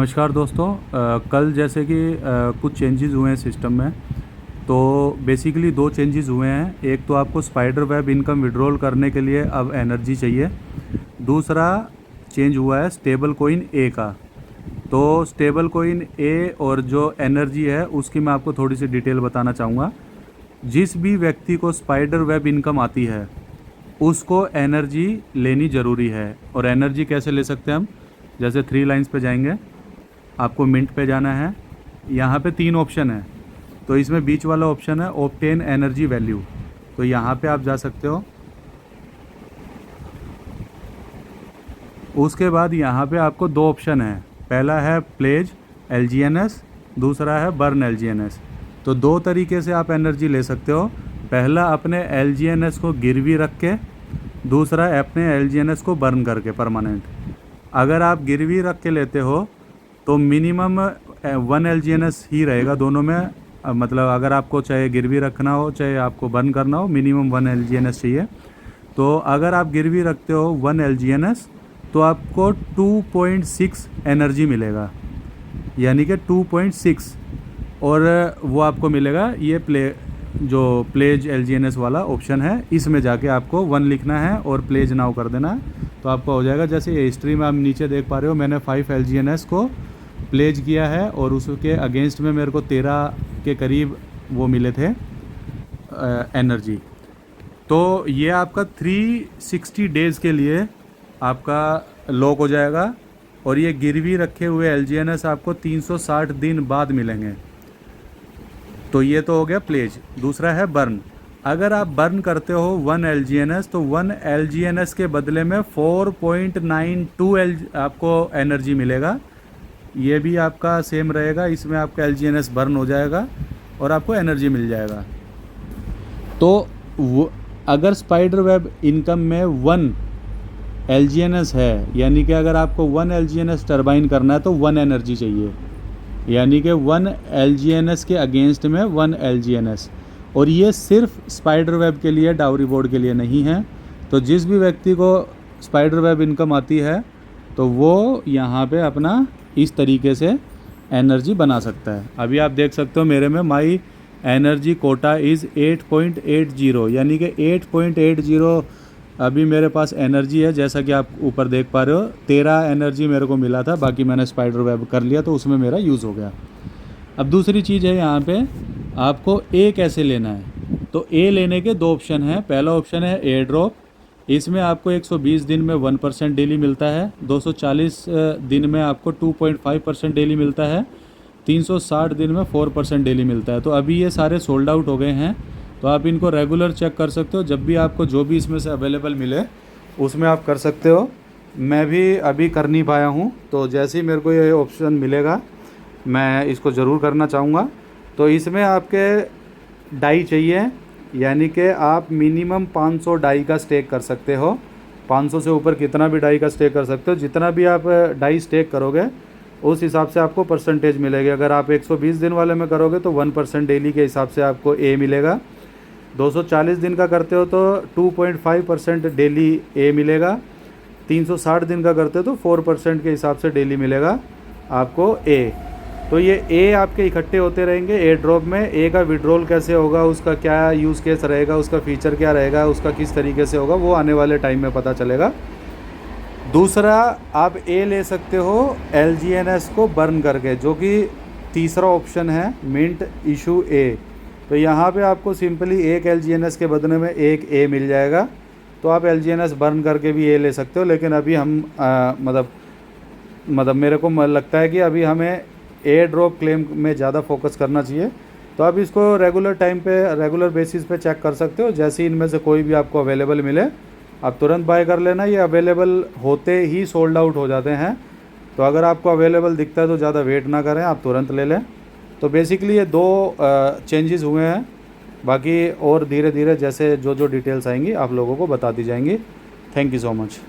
नमस्कार दोस्तों। कल जैसे कि कुछ चेंजेस हुए हैं सिस्टम में। तो बेसिकली दो चेंजेस हुए हैं। एक तो आपको स्पाइडर वेब इनकम विड्रॉल करने के लिए अब एनर्जी चाहिए। दूसरा चेंज हुआ है स्टेबल कोइन ए का। तो स्टेबल कोइन ए और जो एनर्जी है उसकी मैं आपको थोड़ी सी डिटेल बताना चाहूँगा। जिस भी व्यक्ति को स्पाइडर वेब इनकम आती है उसको एनर्जी लेनी ज़रूरी है। और एनर्जी कैसे ले सकते हैं हम? जैसे 3 लाइंस पे जाएंगे, आपको मिंट पे जाना है। यहाँ पे 3 ऑप्शन है, तो इसमें बीच वाला ऑप्शन है ऑब्टेन एनर्जी वैल्यू। तो यहाँ पे आप जा सकते हो। उसके बाद यहाँ पे आपको 2 ऑप्शन है। पहला है प्लेज LGNS, दूसरा है बर्न LGNS। तो 2 तरीके से आप एनर्जी ले सकते हो। पहला अपने LGNS को गिरवी रख के, दूसरा अपने LGNS को बर्न करके परमानेंट। अगर आप गिरवी रख के लेते हो तो मिनिमम 1 LGNS ही रहेगा दोनों में। मतलब अगर आपको चाहे गिरवी रखना हो चाहे आपको बर्न करना हो, मिनिमम 1 LGNS चाहिए। तो अगर आप गिरवी रखते हो 1 LGNS तो आपको 2.6 एनर्जी मिलेगा, यानी कि 2.6। और वो आपको मिलेगा ये प्लेज LGNS वाला ऑप्शन है। इसमें जाके आपको 1 लिखना है और प्लेज नाउ कर देना है, तो आपका हो जाएगा। जैसे ये हिस्ट्री में आप नीचे देख पा रहे हो, मैंने 5 LGNS को प्लेज किया है और उसके अगेंस्ट में मेरे को 13 के करीब वो मिले थे एनर्जी। तो ये आपका 360 डेज़ के लिए आपका लॉक हो जाएगा। और ये गिरवी रखे हुए LGNS आपको 360 दिन बाद मिलेंगे। तो ये तो हो गया प्लेज। दूसरा है बर्न। अगर आप बर्न करते हो 1 LGNS तो 1 LGNS के बदले में 4.92 आपको एनर्जी मिलेगा। ये भी आपका सेम रहेगा। इसमें आपका LGNS बर्न हो जाएगा और आपको एनर्जी मिल जाएगा। तो अगर स्पाइडर वेब इनकम में 1 LGNS है, यानी कि अगर आपको 1 LGNS टर्बाइन करना है तो 1 एनर्जी चाहिए, यानी कि 1 LGNS के अगेंस्ट में 1 LGNS। और ये सिर्फ स्पाइडर वेब के लिए, डाउरी बोर्ड के लिए नहीं है। तो जिस भी व्यक्ति को स्पाइडर वेब इनकम आती है तो वो यहाँ पे अपना इस तरीके से एनर्जी बना सकता है। अभी आप देख सकते हो मेरे में माई एनर्जी कोटा इज़ 8.80, यानी कि 8.80 अभी मेरे पास एनर्जी है। जैसा कि आप ऊपर देख पा रहे हो, 13 एनर्जी मेरे को मिला था, बाकी मैंने स्पाइडर वेब कर लिया तो उसमें मेरा यूज़ हो गया। अब दूसरी चीज़ है यहाँ पे आपको ए कैसे लेना है। तो ए लेने के 2 ऑप्शन हैं। पहला ऑप्शन है एयर ड्रॉप। इसमें आपको 120 दिन में 1% डेली मिलता है, 240 दिन में आपको 2.5% डेली मिलता है, 360 दिन में 4% डेली मिलता है। तो अभी ये सारे सोल्ड आउट हो गए हैं, तो आप इनको रेगुलर चेक कर सकते हो। जब भी आपको जो भी इसमें से अवेलेबल मिले उसमें आप कर सकते हो। मैं भी अभी कर नहीं पाया हूँ, तो जैसे ही मेरे को ये ऑप्शन मिलेगा मैं इसको ज़रूर करना चाहूँगा। तो इसमें आपके डाई चाहिए, यानी कि आप मिनिमम 500 डाई का स्टेक कर सकते हो। 500 से ऊपर कितना भी डाई का स्टेक कर सकते हो। जितना भी आप डाई स्टेक करोगे उस हिसाब से आपको परसेंटेज मिलेगी। अगर आप 120 दिन वाले में करोगे तो 1% डेली के हिसाब से आपको ए मिलेगा। 240 दिन का करते हो तो 2.5% डेली ए मिलेगा। 360 दिन का करते हो तो 4% के हिसाब से डेली मिलेगा आपको ए। तो ये ए आपके इकट्ठे होते रहेंगे एयर ड्रॉप में। ए का विड्रॉल कैसे होगा, उसका क्या यूज़ केस रहेगा, उसका फ़ीचर क्या रहेगा, उसका किस तरीके से होगा, वो आने वाले टाइम में पता चलेगा। दूसरा आप ए ले सकते हो LGNS को बर्न करके, जो कि तीसरा ऑप्शन है मिंट इशू ए। तो यहाँ पे आपको सिंपली 1 LGNS के बदले में 1 ए मिल जाएगा। तो आप LGNS बर्न करके भी ए ले सकते हो। लेकिन अभी हम मतलब मेरे को लगता है कि अभी हमें एयर ड्रॉप क्लेम में ज़्यादा फोकस करना चाहिए। तो आप इसको रेगुलर टाइम पे, रेगुलर बेसिस पे चेक कर सकते हो। जैसे ही इनमें से कोई भी आपको अवेलेबल मिले आप तुरंत बाय कर लेना। ये अवेलेबल होते ही सोल्ड आउट हो जाते हैं। तो अगर आपको अवेलेबल दिखता है तो ज़्यादा वेट ना करें, आप तुरंत ले लें। तो बेसिकली ये 2 चेंजेस हुए हैं। बाकी और धीरे धीरे जैसे जो डिटेल्स आएंगी आप लोगों को बता दी जाएंगी। Thank you so much.